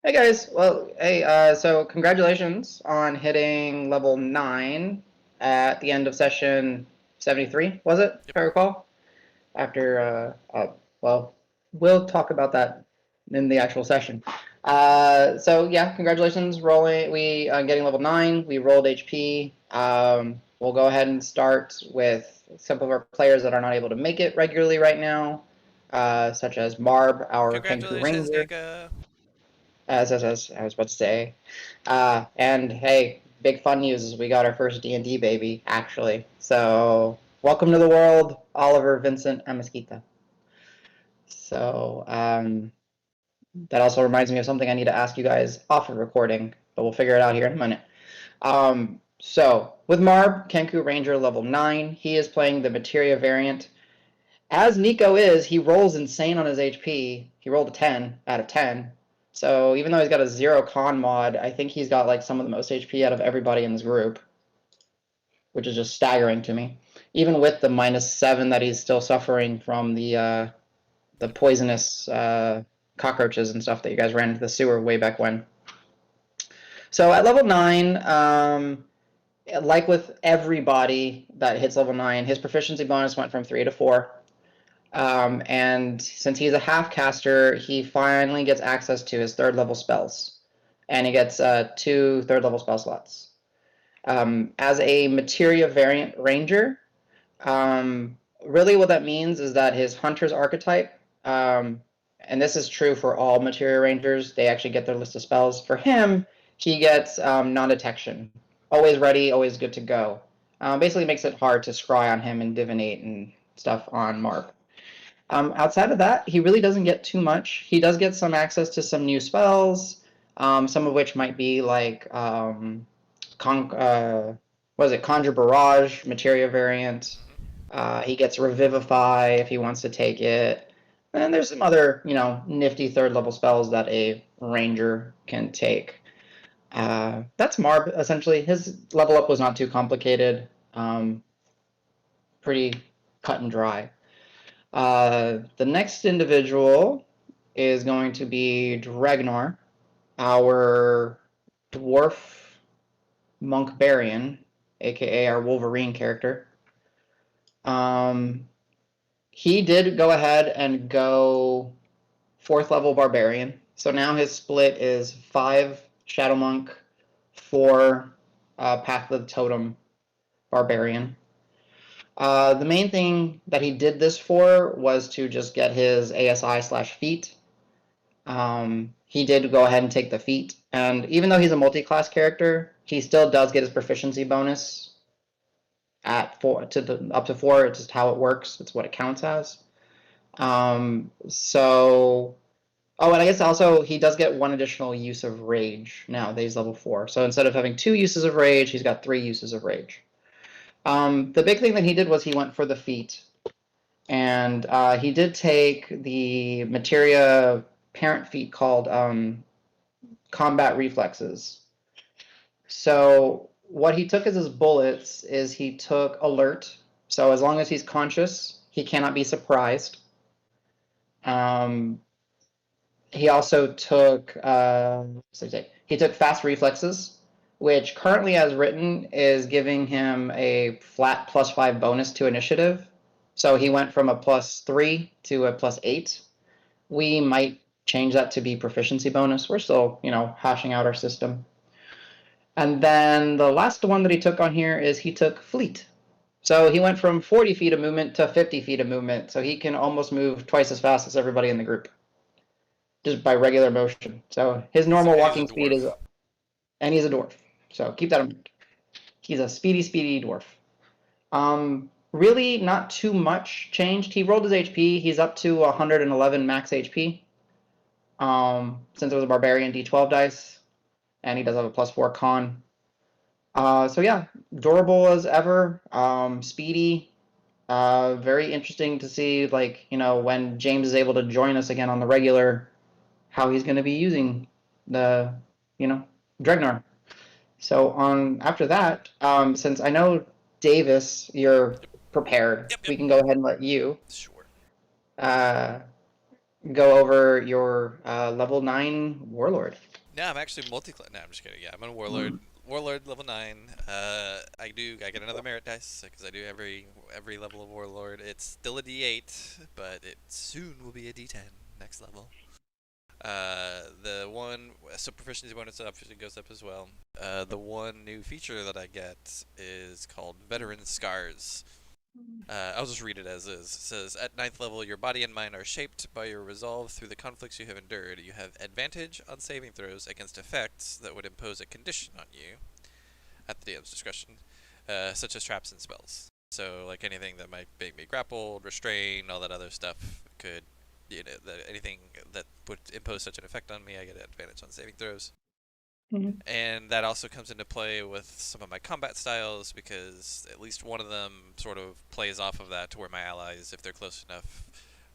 Hey guys, well, hey, so congratulations on hitting level 9 at the end of session 73, was it, if Yep. I recall? After, well, we'll talk about that in the actual session. So yeah, congratulations, rolling, getting level 9, we rolled HP. We'll go ahead and start with some of our players that are not able to make it regularly right now, such as Marb, our Kenku Congratulations, Ranger. Giga. As I was about to say. And hey, big fun news is we got our first D&D baby, actually. So welcome to the world, Oliver Vincent Amesquita. So that also reminds me of something I need to ask you guys off of recording, but we'll figure it out here in a minute. So with Marb, Kenku Ranger level 9, he is playing the Materia variant. As Nico is, he rolls insane on his HP. He rolled a 10 out of 10. So even though he's got a 0 con mod, I think he's got like some of the most HP out of everybody in this group, which is just staggering to me. Even with the -7 that he's still suffering from the poisonous cockroaches and stuff that you guys ran into the sewer way back when. So at level 9, like with everybody that hits level 9, his proficiency bonus went from 3 to 4. And since he's a half caster, he finally gets access to his 3rd level spells. And he gets 2 3rd level spell slots. As a Materia variant ranger, really what that means is that his hunter's archetype, and this is true for all Materia rangers, they actually get their list of spells. For him, he gets non-detection. Always ready, always good to go. Basically makes it hard to scry on him and divinate and stuff on Mark. Outside of that, he really doesn't get too much. He does get some access to some new spells, some of which might be like, what is it, Conjure Barrage, Materia variant. He gets Revivify if he wants to take it. And there's some other, nifty 3rd level spells that a ranger can take. That's Marb, essentially. His level up was not too complicated. Pretty cut and dry. The next individual is going to be Dragnor, our dwarf monk Barian, aka our Wolverine character. He did go ahead and go 4th level barbarian. So now his split is 5 Shadow Monk, 4 Path of the Totem barbarian. The main thing that he did this for was to just get his ASI/feat. He did go ahead and take the feat, and even though he's a multi-class character, he still does get his proficiency bonus at 4 to the up to 4. It's just how it works. It's what it counts as. So, oh, and I guess also he does get 1 additional use of rage now that he's level 4. So instead of having 2 uses of rage, he's got 3 uses of rage. The big thing that he did was he went for the feat, and he did take the Materia parent feat called Combat Reflexes. So what he took as his bullets is he took Alert. So as long as he's conscious, he cannot be surprised. He also took he took Fast Reflexes, which currently as written is giving him a flat +5 bonus to initiative. So he went from a +3 to a +8. We might change that to be proficiency bonus. We're still, hashing out our system. And then the last one that he took on here is he took Fleet. So he went from 40 feet of movement to 50 feet of movement. So he can almost move twice as fast as everybody in the group just by regular motion. So his So, normal and he's a walking speed dwarf. is, and he's a dwarf. So keep that in mind. He's a speedy dwarf. Really not too much changed. He rolled his HP. He's up to 111 max HP. Since it was a barbarian D12 dice, and he does have a +4 con. So yeah, durable as ever. Speedy. Very interesting to see, like, when James is able to join us again on the regular, how he's going to be using the, Dregnor. So on after that, since I know Davis, you're Yep. prepared, Yep. we Yep. can go ahead and let you Sure. uh, go over your level 9 warlord. No, I'm actually multi-class. No, I'm just kidding. Yeah, I'm a warlord. Mm. Warlord level 9. I get another merit dice because I do every level of warlord. It's still a D8, but it soon will be a D10 next level. The one so proficiency bonus obviously goes up as well. The one new feature that I get is called Veteran Scars. I'll just read it as is. It says, at ninth level, your body and mind are shaped by your resolve through the conflicts you have endured. You have advantage on saving throws against effects that would impose a condition on you at the DM's discretion, such as traps and spells. So, like anything that might make me grappled, restrained, all that other stuff could, anything that would impose such an effect on me, I get advantage on saving throws. Mhm. And that also comes into play with some of my combat styles because at least one of them sort of plays off of that to where my allies, if they're close enough,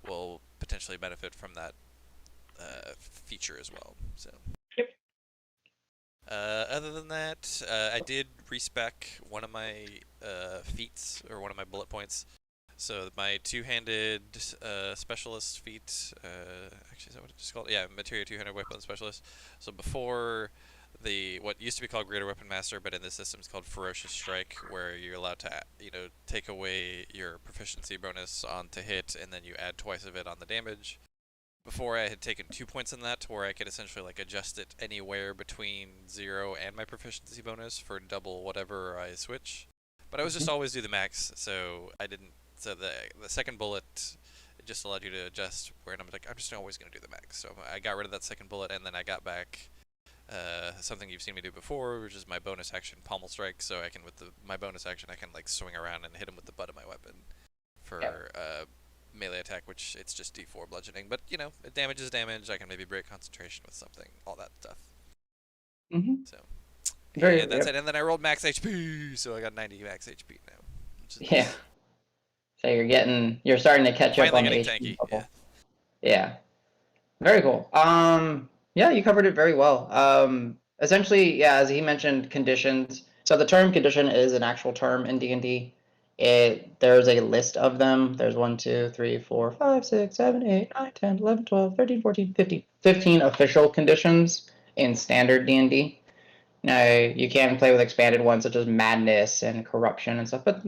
will potentially benefit from that feature as well. So, Yep. other than that, I did respec one of my feats or one of my bullet points. So my two-handed specialist feat, actually is that what it's called? Yeah, materia two-handed weapon specialist. So before the what used to be called Greater Weapon Master, but in this system it's called Ferocious Strike, where you're allowed to take away your proficiency bonus on to hit, and then you add twice of it on the damage. Before I had taken 2 points in that, to where I could essentially like adjust it anywhere between 0 and my proficiency bonus for double whatever I switch. But I was just Mhm. always do the max, so I didn't. So the second bullet it just allowed you to adjust where, and I'm like, I'm just always gonna do the max. So I got rid of that second bullet, and then I got back something you've seen me do before, which is my bonus action pommel strike. So I can my bonus action I can like swing around and hit him with the butt of my weapon Yep. for melee attack, which it's just D4 bludgeoning. But damage is damage. I can maybe break concentration with something, all that stuff. Mhm. So Very. and that's it. Yep. And then I rolled max HP, so I got 90 max HP now, which is Yeah. nice. So you're starting to catch up Finally on the getting HP tanky. Yeah. level. Yeah. Very cool. Yeah, you covered it very well. Essentially, yeah, as he mentioned, conditions. So the term condition is an actual term in D&D. There's a list of them. There's 1, 2, 3, 4, 5, 6, 7, 8, 9, 10, 11, 12, 13, 14, 15, 15 official conditions in standard D&D. Now, you can play with expanded ones such as madness and corruption and stuff, but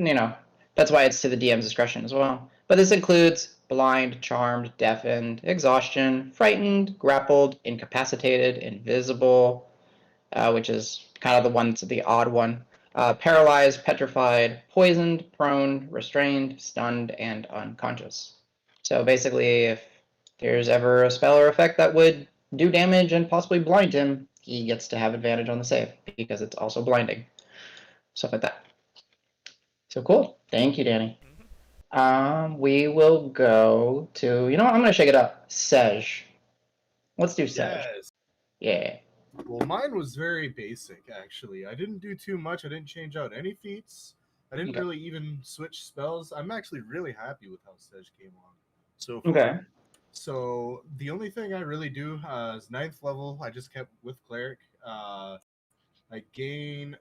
that's why it's to the DM's discretion as well. But this includes blind, charmed, deafened, exhaustion, frightened, grappled, incapacitated, invisible, which is kind of the odd one, paralyzed, petrified, poisoned, prone, restrained, stunned, and unconscious. So basically, if there's ever a spell or effect that would do damage and possibly blind him, he gets to have advantage on the save because it's also blinding. Stuff like that. So cool. Thank you, Danny. Hmm. We will go to, what? I'm gonna shake it up. Sej. Let's do Sej. Yes. Yeah. Well, mine was very basic, actually. I didn't do too much. I didn't change out any feats. I didn't Okay. really even switch spells. I'm actually really happy with how Sedge came along so far. Okay. So the only thing I really do is ninth level. I just kept with cleric. I gain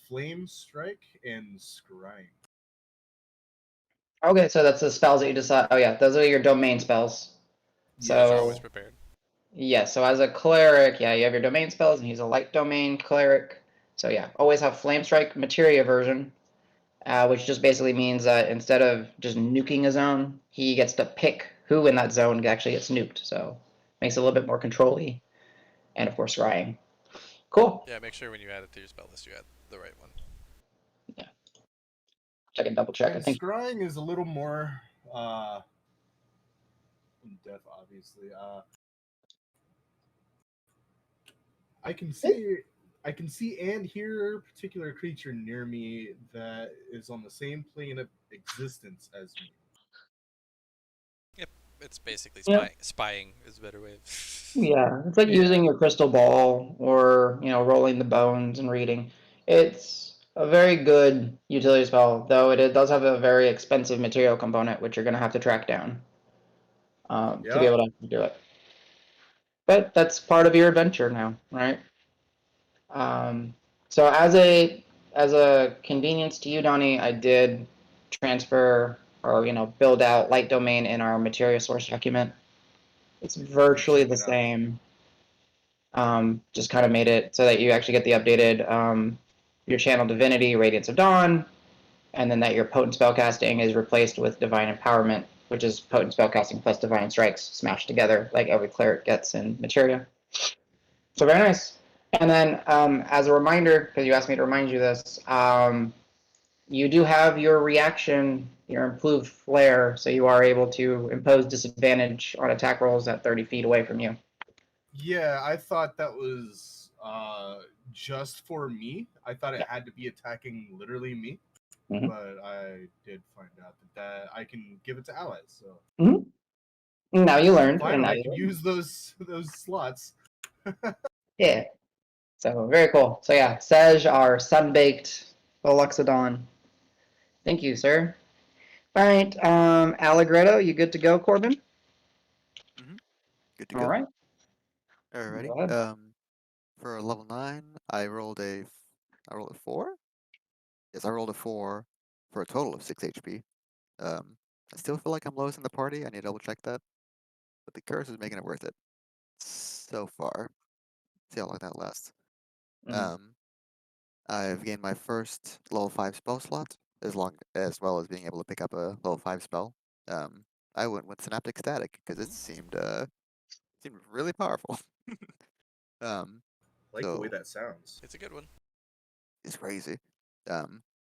flame strike and scrying. Okay, so that's the spells that you decide. Oh yeah, those are your domain spells. Those are Yes. always So prepared. yeah, so as a cleric, yeah, you have your domain spells, and he's a light domain cleric. So yeah, always have Flame Strike Materia version, which just basically means that instead of just nuking a zone, he gets to pick who in that zone actually gets nuked. So makes it a little bit more control-y, and of course, scrying. Cool. Yeah, make sure when you add it to your spell list, you add the right one. Yeah, check and double check. I And think. scrying is a little more in depth, obviously. I can see I can see and hear a particular creature near me that is on the same plane of existence as me. Yep, it's basically Yeah. spying is a better way of. Yeah, it's like Yeah. using your crystal ball or, rolling the bones and reading. It's a very good utility spell, though it does have a very expensive material component, which you're going to have to track down to be Yeah. able to do it. But that's part of your adventure now, right? Um, so as a convenience to you, Donnie, I did transfer or build out light domain in our materia source document. It's virtually check the it out. same. Just kind of made it so that you actually get the updated your channel divinity, Radiance of Dawn, and then that your potent spellcasting is replaced with divine empowerment, which is potent spellcasting plus divine strikes smashed together, like every cleric gets in Materia. So very nice. And then, as a reminder, because you asked me to remind you this, you do have your reaction, your improved flare, so you are able to impose disadvantage on attack rolls at 30 feet away from you. Yeah, I thought that was just for me. I thought it had to be attacking literally me, Mhm. but I did find out that I can give it to allies. So Now you learned, and now finally, I you can use those slots. yeah. So very cool. So yeah, Sej, our sun-baked Aloxodon. Thank you, sir. All right, Allegretto, you good to go, Corbin? Good to All go. right. Alrighty. Go ahead. For a level 9, I rolled a 4? Yes, I rolled a 4 for a total of 6 HP. I still feel like I'm lowest in the party. I need to double check that. But the curse is making it worth it so far. See how long that lasts. Mm. I've gained my first level 5 spell slot, as well as being able to pick up a level 5 spell. I went with Synaptic Static because it seemed really powerful. Like the way that sounds. It's a good one. It's crazy.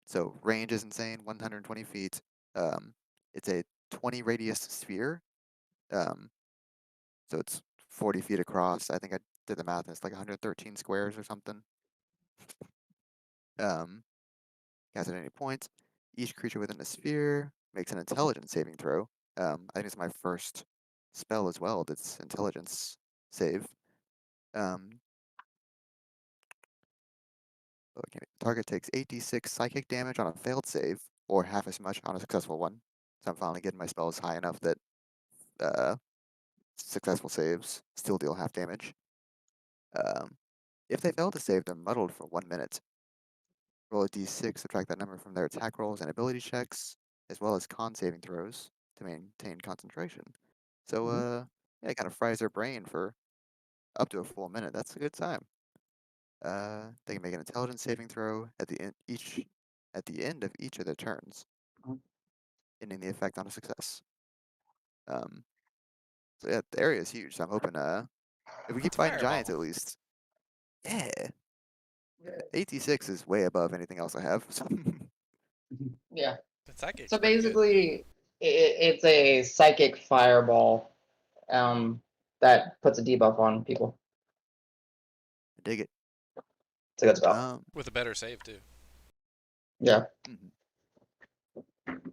So range is insane, 120 feet. It's a 20 radius sphere. So it's 40 feet across. I think I did the math, and it's like 113 squares or something. Cast at any point. Each creature within the sphere makes an intelligence saving throw. I think it's my first spell as well that's intelligence save. Okay. Target takes 86 psychic damage on a failed save, or half as much on a successful one. So I'm finally getting my spells high enough that successful saves still deal half damage. If they fail to save, they're muddled for 1 minute. Roll a d6, subtract that number from their attack rolls and ability checks, as well as con saving throws to maintain concentration. So, yeah, it kind of fries their brain for up to a full minute. That's a good time. They can make an intelligence saving throw at the end of each of their turns, ending the effect on a success. So yeah, the area is huge. So I'm hoping if we keep It's a fighting giants fireball. at least. Yeah. 86 is way above anything else I have. So Yeah. The psychic's So pretty good. basically, it's a psychic fireball that puts a debuff on people. I dig it. It's a good spell. With a better save, too. Yeah.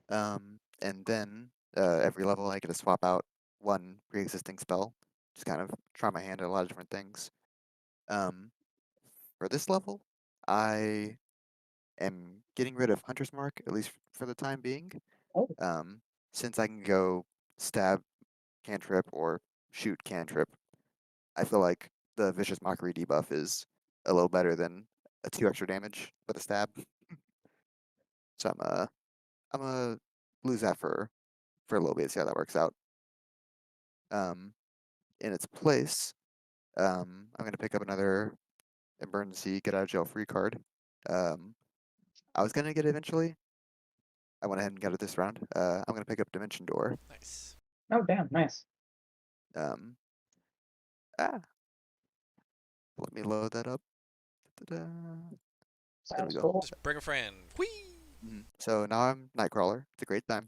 And then every level I get to swap out one pre-existing spell. Just kind of try my hand at a lot of different things. For this level, I am getting rid of Hunter's Mark, at least for the time being. Oh. Since I can go stab cantrip or shoot cantrip, I feel like the Vicious Mockery debuff is a little better than a 2 extra damage with a stab. So I'm gonna lose that for a little bit, see how that works out. In its place, I'm gonna pick up another emergency get out of jail free card. I was gonna get it eventually. I went ahead and got it this round. I'm gonna pick up Dimension Door. Nice. Oh, damn. Nice. Um, ah, let me load that up. Da-da-da. There we Sounds go. cool. Just bring a friend. Whee! So now I'm Nightcrawler. It's a great time.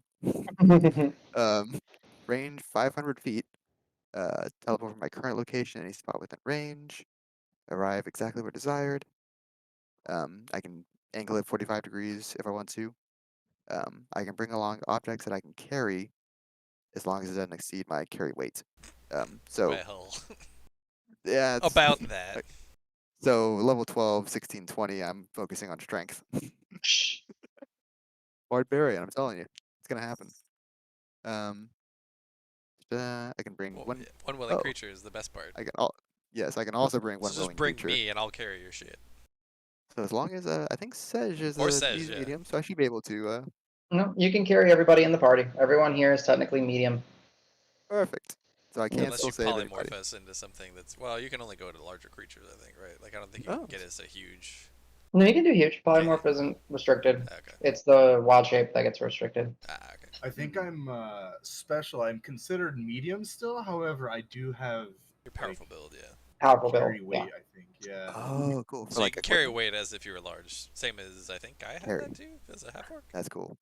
Range 500 feet. Teleport from my current location any spot within range. Arrive exactly where desired. I can angle it 45 degrees if I want to. I can bring along objects that I can carry as long as it doesn't exceed my carry weight. So Well, yeah, it's about that. so level 12, 16, 20, I'm focusing on strength. Barbarian, I'm telling you, it's gonna happen. I can bring Well, one. one willing Oh, creature is the best part. yes, I can also bring So one just willing bring creature. me and I'll carry your shit. So as long as I think Sej is Or a Sej, yeah. medium, so I should be able to. No, you can carry everybody in the party. Everyone here is technically medium. Perfect. So I can Unless still you save anybody. polymorph us into something that's well, you can only go to larger creatures, I think, right? Like I don't think you can Oh. get us a huge. No, you can do huge. Can you? Polymorph isn't restricted. Okay. It's the wild shape that gets restricted. Okay. I think I'm special. I'm considered medium still. However, I do have Your powerful build, yeah. Powerful carry build. weight. I think. Yeah. Oh, cool. For So you like can carry equipment? weight as if you were large. Same as I think I had Carry. that too as a half orc. That's cool.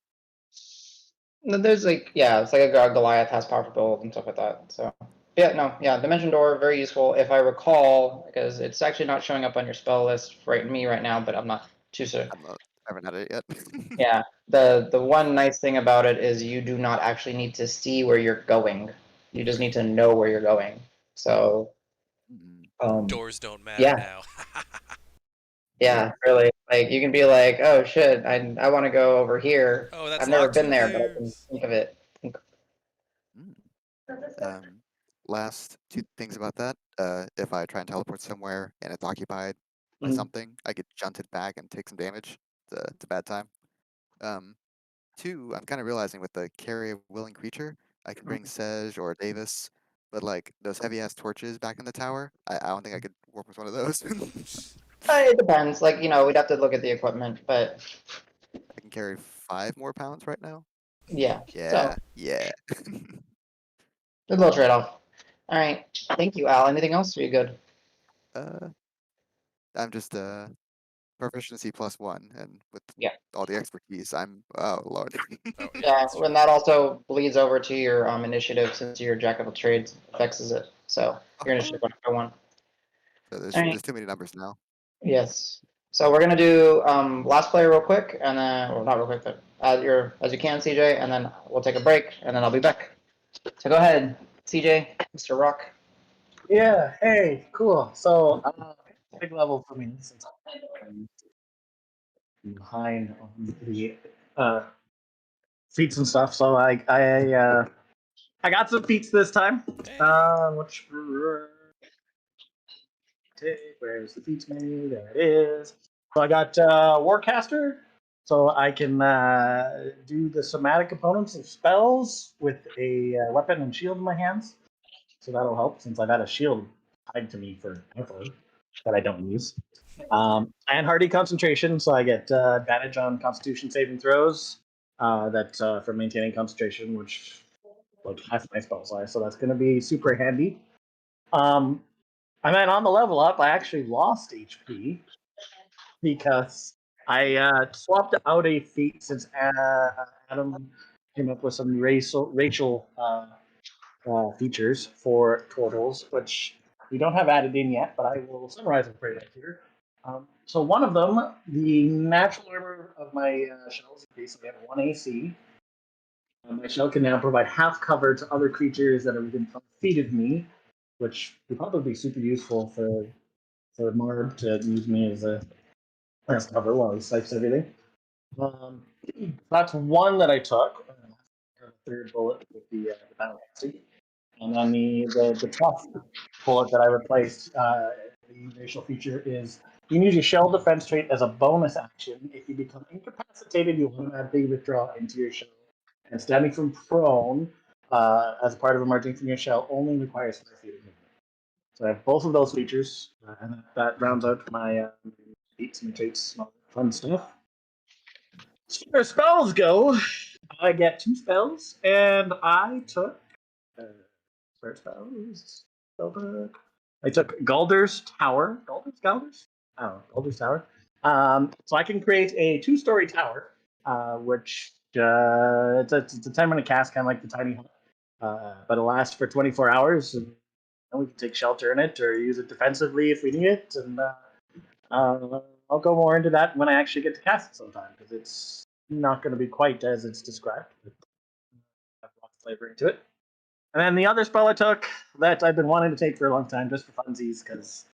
No, there's like, yeah, it's like a Goliath has powerful build and stuff like that. So yeah, no, yeah, Dimension Door, very useful. If I recall, because it's actually not showing up on your spell list for me right now, but I'm not too sure. I haven't had it yet. Yeah, the one nice thing about it is you do not actually need to see where you're going. You just need to know where you're going. So, Doors don't matter yeah. now. Yeah, really. Like you can be like, oh shit, I want to go over here. Oh, that's I've never locked been 2 there, but I can players. think of it. Last two things about that. If I try and teleport somewhere and it's occupied by Mhm. something, I get junted back and take some damage. It's a bad time. Two, I'm kind of realizing with the carry a willing creature, I can bring Sej or Davis, but like those heavy ass torches back in the tower, I don't think I could work with one of those. It depends. Like, we'd have to look at the equipment, but I can carry 5 more pounds right now. yeah. Yeah, So yeah. a little trade-off. All right. Thank you, Al. Anything else? Are you good? I'm just proficiency +1, and with Yeah. all the expertise, oh lord. Oh yeah. Yeah, That's true. and that also bleeds over to your initiative since your Jack of all trades fixes it. So your initiative went up by 1. So All there's right. there's too many numbers now. Yes. So we're gonna do last player real quick, and then well, not real quick, but as you can, CJ, and then we'll take a break, and then I'll be back. So go ahead, CJ, Mr. Rock. Yeah, hey, cool. So, big level for me since I'm behind on the feats and stuff. So I got some feats this time. Hey. Which where's the feats menu? There it is. So I got Warcaster, so I can do the somatic components of spells with a weapon and shield in my hands. So that'll help since I've had a shield tied to me forever that I don't use. And hardy concentration, so I get advantage on Constitution saving throws. For maintaining concentration, which like half my spell size, so that's going to be super handy. And then on the level up, I actually lost HP because I swapped out a feat since Adam came up with some racial features for turtles, which we don't have added in yet, but I will summarize them for you here. So one of them, the natural armor of my shells increased. I have 1 AC. My shell can now provide half cover to other creatures that are within 5 feet of me, which would probably be super useful for Marb to use me as cover while he snipes everything. That's one that I took. The third bullet with the battle axe. And then the tough bullet that I replaced, the racial feature is you can use your shell defense trait as a bonus action. If you become incapacitated, you automatically withdraw into your shell. And standing from prone as part of emerging from your shell only requires 5 feet of movement. So I have both of those features, and that rounds out my feats and traits, and all that fun stuff. As far as spells go, I get 2 spells, and I took. Where's spells? Spellbook. I took Galder's Tower. Galder's? I don't know. Galder's Tower. So I can create a 2-story tower, which it's a 10-minute cast, kind of like the tiny hut, but it'll last for 24 hours. And we can take shelter in it or use it defensively if we need it. And I'll go more into that when I actually get to cast it sometime because it's not going to be quite as it's described. But I have lots of flavor into it. And then the other spell I took that I've been wanting to take for a long time just for funsies because,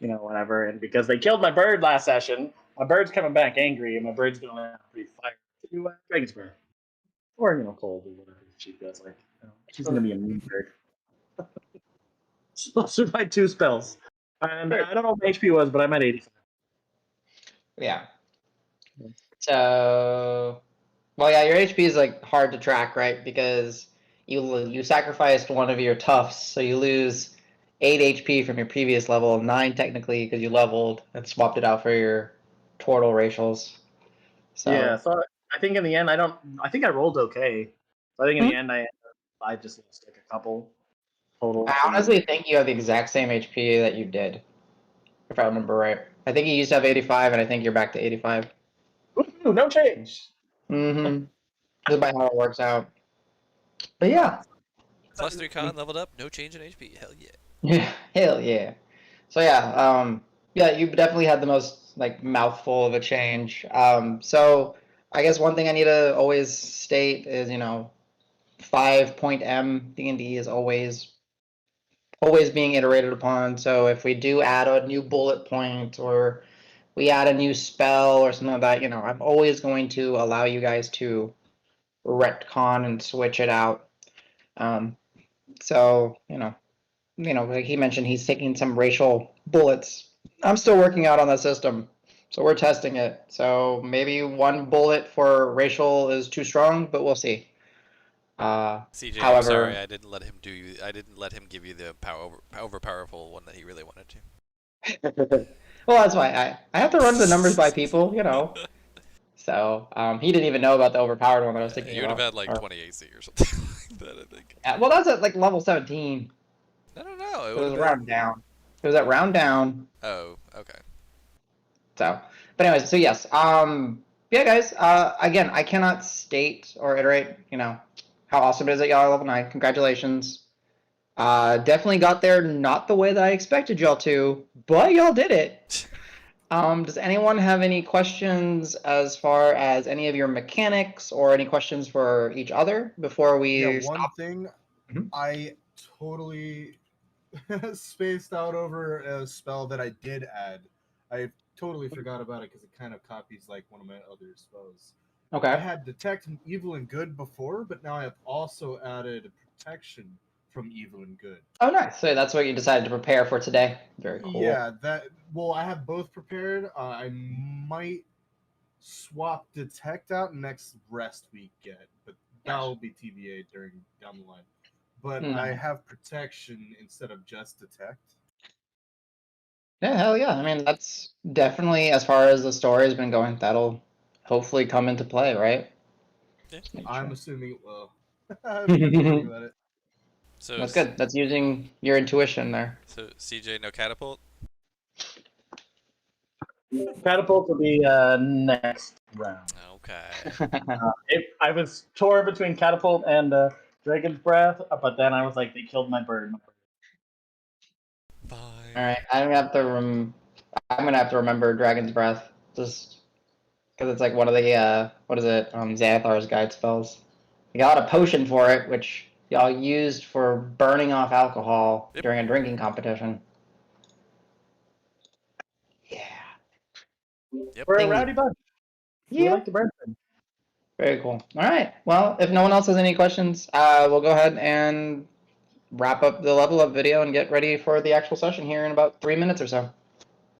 whatever. And because they killed my bird last session, my bird's coming back angry and my bird's going to have to be fired to Dragon's Breath. Or, cold or whatever she feels like. She's going to be a mean bird. So those are my 2 spells. And I don't know what my HP was, but I'm at 85. Yeah. So, well, yeah, your HP is like hard to track, right? Because you sacrificed one of your toughs, so you lose 8 HP from your previous level, 9 technically because you leveled and swapped it out for your turtle racials. So Yeah, so I think in the end, I think I rolled okay. So I think in the end, I just lost like a couple total. I So honestly think you have the exact same HP that you did, if I remember right. I think you used to have 85, and I think you're back to 85. Ooh, no change. Mm-hmm. Just by how it works out. But yeah. Plus 3 con leveled up, no change in HP. Hell yeah. Yeah, hell yeah. So yeah, yeah, you definitely had the most like mouthful of a change. So I guess one thing I need to always state is, 5.m D&D is always being iterated upon. So if we do add a new bullet point or we add a new spell or something like that, I'm always going to allow you guys to retcon and switch it out. So, like he mentioned, he's taking some racial bullets. I'm still working out on that system, so we're testing it. So maybe one bullet for racial is too strong, but we'll see. CJ, I'm However, sorry I didn't let him I didn't let him give you the overpowerful one that he really wanted to. well, that's why I have to run the numbers by people, So he didn't even know about the overpowered one that I was thinking You would have about. had like 20 AC or something like that, I think. Yeah, well, that's at like level 17. I don't know. It was round down. It was at round down. Oh, okay. So, but anyways, so yes, yeah, guys. Again, I cannot state or iterate, how awesome it is that y'all are level 9. Congratulations. Definitely got there not the way that I expected y'all to, but y'all did it. Does anyone have any questions as far as any of your mechanics or any questions for each other before we Yeah, stop? one thing Mhm. I totally spaced out over a spell that I did add. I totally forgot about it because it kind of copies like one of my other spells. I Okay. had detect evil and good before, but now I have also added protection from evil and good. Oh, nice. So that's what you decided to prepare for today. Very cool. Yeah, well, I have both prepared. I might swap detect out next rest weekend, but that'll be TBA down the line. But I Nice. have protection instead of just detect. Yeah, hell yeah. I mean, that's definitely, as far as the story has been going, that'll hopefully come into play, right? Yeah. I'm assuming it will. I've been thinking about it. So, That's good. That's using your intuition there. so CJ, no catapult? Catapult will be next round. Okay. I was torn between catapult and dragon's breath, but then I was like, they killed my bird. Fine. All right, I'm gonna have to remember Dragon's Breath, just because it's like one of the what is it? Xanathar's guide spells. You got a potion for it, which y'all used for burning off alcohol Yep. during a drinking competition. Yeah. Yep. We're a Things- rowdy bunch. We Yeah. like to burn things. Very cool. All right. Well, if no one else has any questions, we'll go ahead and wrap up the level up video and get ready for the actual session here in about 3 minutes or so.